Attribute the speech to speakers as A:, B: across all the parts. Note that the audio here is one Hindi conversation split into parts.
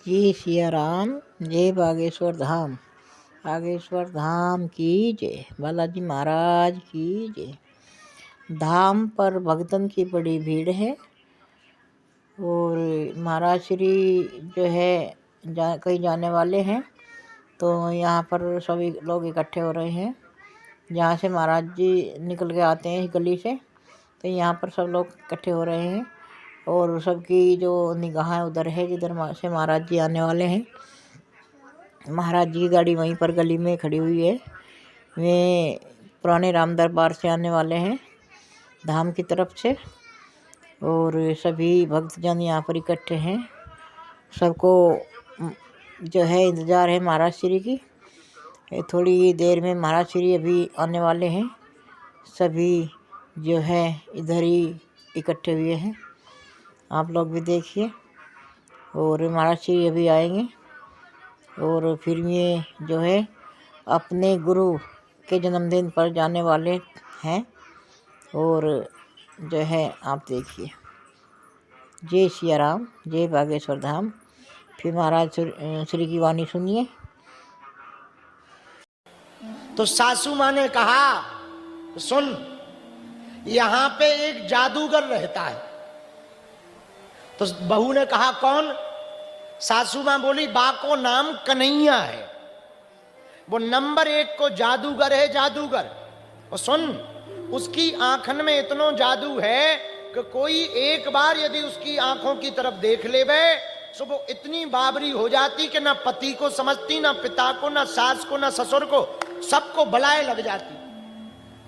A: जय सिया राम, जय बागेश्वर धाम। बागेश्वर धाम की जय, बालाजी महाराज की जय। धाम पर भक्तन की बड़ी भीड़ है और महाराज श्री जो है कहीं जाने वाले हैं, तो यहाँ पर सभी लोग इकट्ठे हो रहे हैं। जहाँ से महाराज जी निकल के आते हैं इस गली से, तो यहाँ पर सब लोग इकट्ठे हो रहे हैं और सबकी जो निगाहें उधर है जिधर से महाराज जी आने वाले हैं। महाराज जी की गाड़ी वहीं पर गली में खड़ी हुई है। वे पुराने राम दरबार से आने वाले हैं धाम की तरफ से, और सभी भक्तजन यहाँ पर इकट्ठे हैं। सबको जो है इंतज़ार है महाराज श्री की। थोड़ी देर में महाराज श्री अभी आने वाले हैं। सभी जो है इधर ही इकट्ठे हुए हैं, आप लोग भी देखिए। और महाराज श्री अभी आएंगे और फिर ये जो है अपने गुरु के जन्मदिन पर जाने वाले हैं। और जो है आप देखिए। जय सिया राम, जय बागेश्वर धाम। फिर महाराज श्री की वाणी सुनिए।
B: तो सासू माँ ने कहा, सुन, यहां पे एक जादूगर रहता है। तो बहू ने कहा, कौन? सासू माँ बोली, बा को नाम कन्हैया है, वो नंबर 1 को जादूगर है, जादूगर। और सुन, उसकी आंखन में इतना जादू है कि कोई एक बार यदि उसकी आंखों की तरफ देख लेवे तो वो इतनी बाबरी हो जाती कि ना पति को समझती, ना पिता को, ना सास को, ना ससुर को, सबको बलाए लग जाती।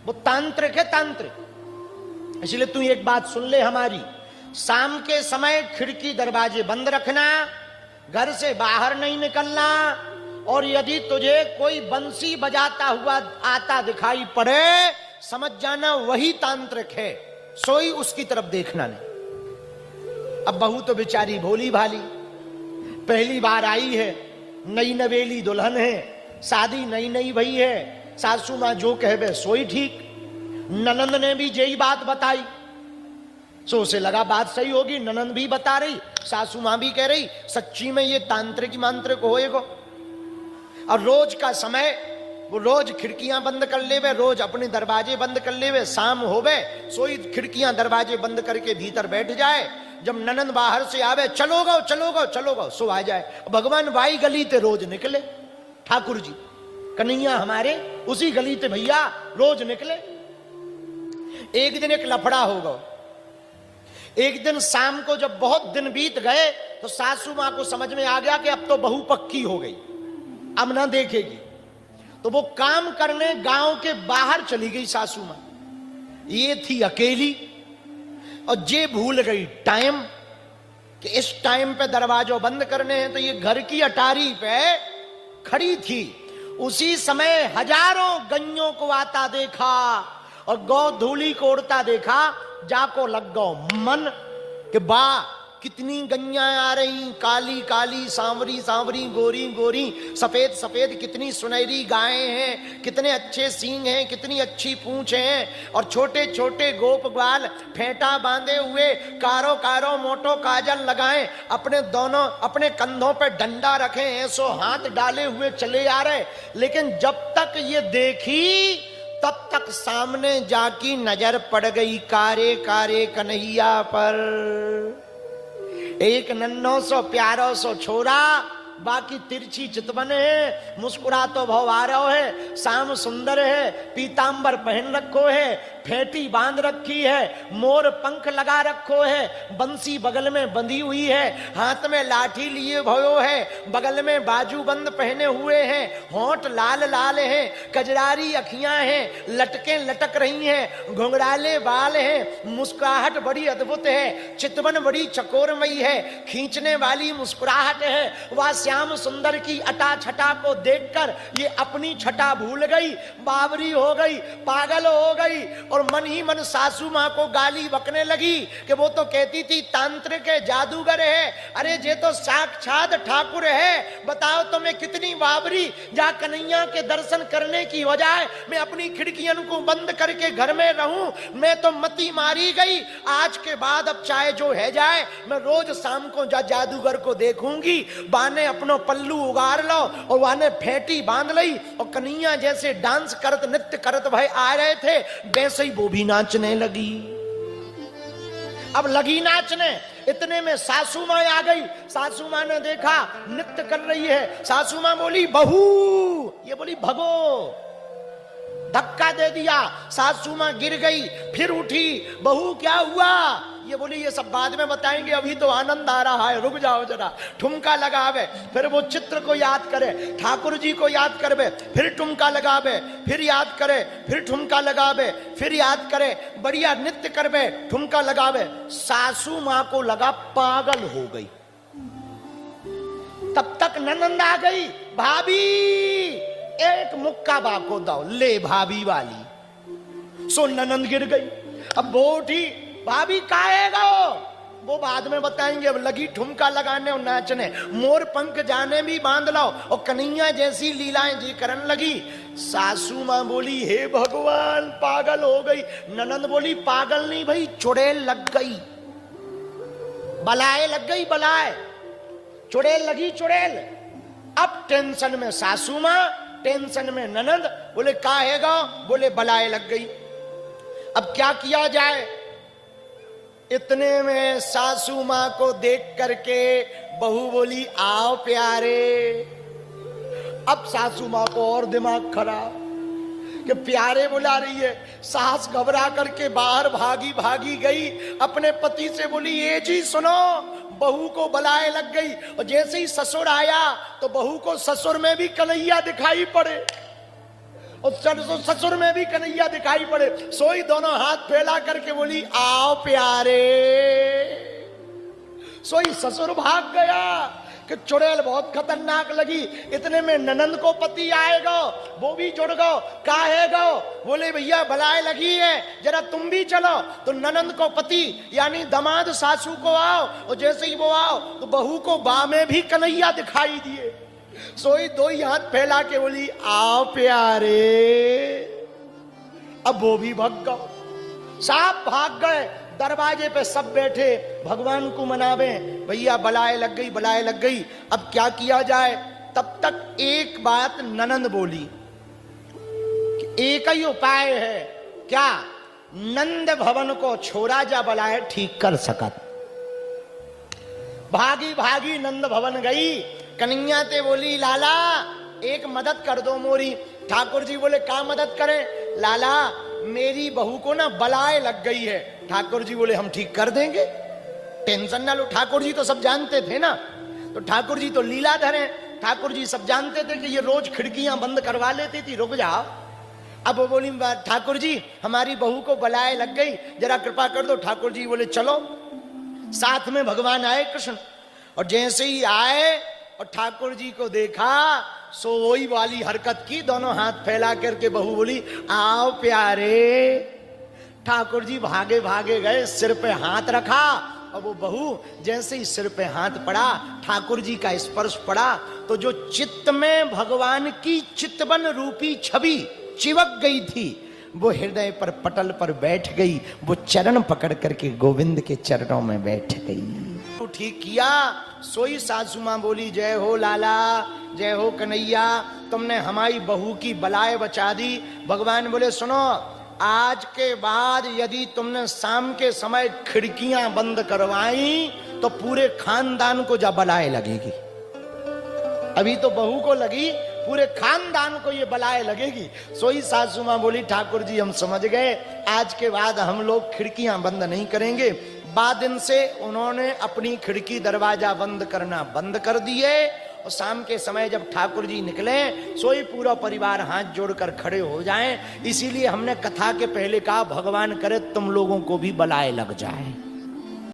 B: वो तांत्रिक है, तांत्रिक। इसलिए तू एक बात सुन ले हमारी। शाम के समय खिड़की दरवाजे बंद रखना, घर से बाहर नहीं निकलना, और यदि तुझे कोई बंसी बजाता हुआ आता दिखाई पड़े, समझ जाना वही तांत्रिक है, सोई उसकी तरफ देखना नहीं। अब बहू तो बेचारी भोली भाली, पहली बार आई है, नई नवेली दुल्हन है, शादी नई नई भई है। सासू माँ जो कहवे सोई ठीक। ननंद ने भी यही बात बताई, सो उसे लगा बात सही होगी। ननंद भी बता रही, सासू माँ भी कह रही, सच्ची में ये तांत्रिक मांत्रिक होएगो। और रोज का समय वो रोज खिड़कियां बंद कर लेवे, रोज अपने दरवाजे बंद कर लेवे। शाम होवे सोई खिड़कियां दरवाजे बंद करके भीतर बैठ जाए। जब ननंद बाहर से आवे, चलो गो चलो गो चलो गो, सो आ जाए। भगवान वाई गली ते रोज निकले, ठाकुर जी कन्हैया हमारे उसी गली ते भैया रोज निकले। एक दिन एक लफड़ा होगा। एक दिन शाम को जब बहुत दिन बीत गए तो सासू मां को समझ में आ गया कि अब तो बहू पक्की हो गई, अब ना देखेगी। तो वो काम करने गांव के बाहर चली गई सासू मां। ये थी अकेली और ये भूल गई टाइम कि इस टाइम पे दरवाजों बंद करने हैं। तो ये घर की अटारी पे खड़ी थी। उसी समय हजारों गइयों को आता देखा और गौ धूली को उड़ता देखा। जाको लग गो मन कि बा कितनी गैया आ रही, काली काली, सांवरी सांवरी, गोरी गोरी, सफेद सफेद, कितनी सुनहरी गायें हैं, कितने अच्छे सींग हैं, कितनी अच्छी पूंछ हैं, और छोटे छोटे गोप ग्वाल फेंटा बांधे हुए, कारो कारो मोटो काजल लगाए, अपने दोनों अपने कंधों पे डंडा रखे हैं, सो हाथ डाले हुए चले आ रहे। लेकिन जब तक ये देखी तब तक सामने जाकी नजर पड़ गई कारे कारे कन्हैया पर। एक नन्नो सो प्यारो सो छोरा, बाकी तिरछी चितवन है, मुस्कुरा तो भाव आ रहा है, शाम सुंदर है, पीतांबर पहन रखो है, फेंटी बांध रखी है, मोर पंख लगा रखो है, बंसी बगल में बंधी हुई है, हाथ में लाठी लिए भयो है, बगल में बाजूबंद पहने हुए हैं, होंठ लाल लाल हैं, कजरारी अखियां हैं, लटकें लटक रही हैं, घुंघराले बाल हैं, मुस्कुराहट बड़ी अद्भुत है, चितवन बड़ी चकोरमयी है, खींचने वाली मुस्कुराहट है। वह श्याम सुंदर की अटा छटा को देखकर ये अपनी छटा भूल गई, बावरी हो गई, पागल हो गई और मन ही मन सासू मां को गाली बकने लगी कि वो तो कहती थी तांत्रिक है, जादूगर है। अरे ये तो साक्षात ठाकुर है। बताओ तो मैं कितनी बाबरी, जहां कन्हैया के दर्शन करने की बजाय मैं अपनी खिड़कियों को बंद करके घर में रहूं। मैं तो मती मारी गई। आज के बाद अब चाहे जो है जाए, मैं रोज शाम को जादूगर को देखूंगी। बाने अपनो पल्लू उगार लो और वाने फेटी बांध लई और कन्हैया जैसे डांस करत नृत्य करत भाई आ रहे थे, वैसे ही वो भी नाचने लगी। अब लगी नाचने, इतने में सासू मां आ गई। सासू मां ने देखा नृत्य कर रही है। सासू मां बोली बहू, ये बोली भगो। धक्का दे दिया, सासू मां गिर गई, फिर उठी। बहू क्या हुआ? ये बोली ये सब बाद में बताएंगे, अभी तो आनंद आ रहा है, रुक जाओ जरा। ठुमका लगावे, फिर वो चित्र को याद करे, ठाकुर जी को याद करवे, फिर ठुमका लगावे, फिर याद करे, फिर ठुमका लगावे, फिर याद करे, बढ़िया नृत्य करवे, ठुमका लगावे। सासू मां को लगा पागल हो गई। तब तक ननंद आ गई। भाभी एक मुक्का बाको दो, ले भाभी वाली। सो ननंद गिर गई। अब वो उठी, भाभी काहेगा वो बाद में बताएंगे। अब लगी ठुमका लगाने और नाचने, मोर पंख जाने भी बांध लो और कन्हैया जैसी लीलाएं जी करन लगी। सासू मां बोली हे भगवान, पागल हो गई। ननंद बोली पागल नहीं भाई, चुड़ैल लग गई, बलाए लग गई, बलाए, चुड़ैल लगी, चुड़ैल। अब टेंशन में सासू मां, टेंशन में ननंद। बोले काहेगा? बोले बलाए लग गई। अब क्या किया जाए? इतने में सासू मां को देख करके बहू बोली आओ प्यारे। अब सासू मां को और दिमाग खराब कि प्यारे बुला रही है। सास घबरा करके बाहर भागी भागी गई, अपने पति से बोली ये जी सुनो, बहू को बलाए लग गई। और जैसे ही ससुर आया तो बहू को ससुर में भी कन्हैया दिखाई पड़े और ससुर में भी कन्हैया दिखाई पड़े। सोई दोनों हाथ फैला करके बोली आओ प्यारे। सोई ससुर भाग गया कि चुड़ैल बहुत खतरनाक लगी। इतने में ननंद को पति आएगा, वो भी जुड़ गो। काहेगा? बोले भैया बलाए लगी है, जरा तुम भी चलो। तो ननंद को पति यानी दामाद सासू को आओ, और जैसे ही वो आओ तो बहू को बा में भी कन्हैया दिखाई दिए। सोई दो ही हाथ फैला के बोली आओ प्यारे। अब वो भी भाग गए, साहब भाग गए। दरवाजे पे सब बैठे भगवान को मनावे, भैया बलाए लग गई, बलाए लग गई। अब क्या किया जाए? तब तक एक बात ननंद बोली कि एक ही उपाय है। क्या? नंद भवन को छोड़ा जा बलाए ठीक कर सकत। भागी भागी नंद भवन गई। कन्हैया ते बोली लाला एक मदद कर दो मोरी। ठाकुर जी बोले क्या मदद करें? लाला मेरी बहू को ना बलाए लग गई है। ठाकुर जी बोले हम ठीक कर देंगे, टेंशन ना लो। ठाकुर जी तो सब जानते थे ना, तो ठाकुर जी तो लीलाधर हैं। ठाकुर जी सब जानते थे कि ये रोज खिड़कियां बंद करवा लेती थी, रुक जाओ। अब वो बोली ठाकुर जी हमारी बहू को बलाए लग गई, जरा कृपा कर दो। ठाकुर जी बोले चलो। साथ में भगवान आए कृष्ण, और जैसे ही आए और ठाकुर जी को देखा, सो वही वाली हरकत की, दोनों हाथ फैला करके बहू बोली आओ प्यारे। ठाकुर जी भागे भागे गए, सिर पे हाथ रखा, और वो बहू जैसे ही सिर पे हाथ पड़ा, ठाकुर जी का स्पर्श पड़ा, तो जो चित्त में भगवान की चितवन रूपी छवि चिपक गई थी, वो हृदय पर पटल पर बैठ गई। वो चरण पकड़ करके गोविंद के चरणों में बैठ गई। तो ठीक किया। सोई सासू मां बोली जय हो लाला, जय हो कन्हैया, तुमने हमारी बहू की बलाए बचा दी। भगवान बोले सुनो, आज के बाद यदि तुमने शाम के समय खिड़कियां बंद करवाई तो पूरे खानदान को जा बलाए लगेगी। अभी तो बहू को लगी, पूरे खानदान को ये बलाए लगेगी। सोई सासू मां बोली ठाकुर जी हम समझ गए, आज के बाद हम लोग खिड़कियां बंद नहीं करेंगे। बाद दिन से उन्होंने अपनी खिड़की दरवाजा बंद करना बंद कर दिए, और शाम के समय जब ठाकुर जी निकले, सोई पूरा परिवार हाथ जोड़कर खड़े हो जाएं। इसीलिए हमने कथा के पहले कहा भगवान करे तुम लोगों को भी बलाए लग जाए।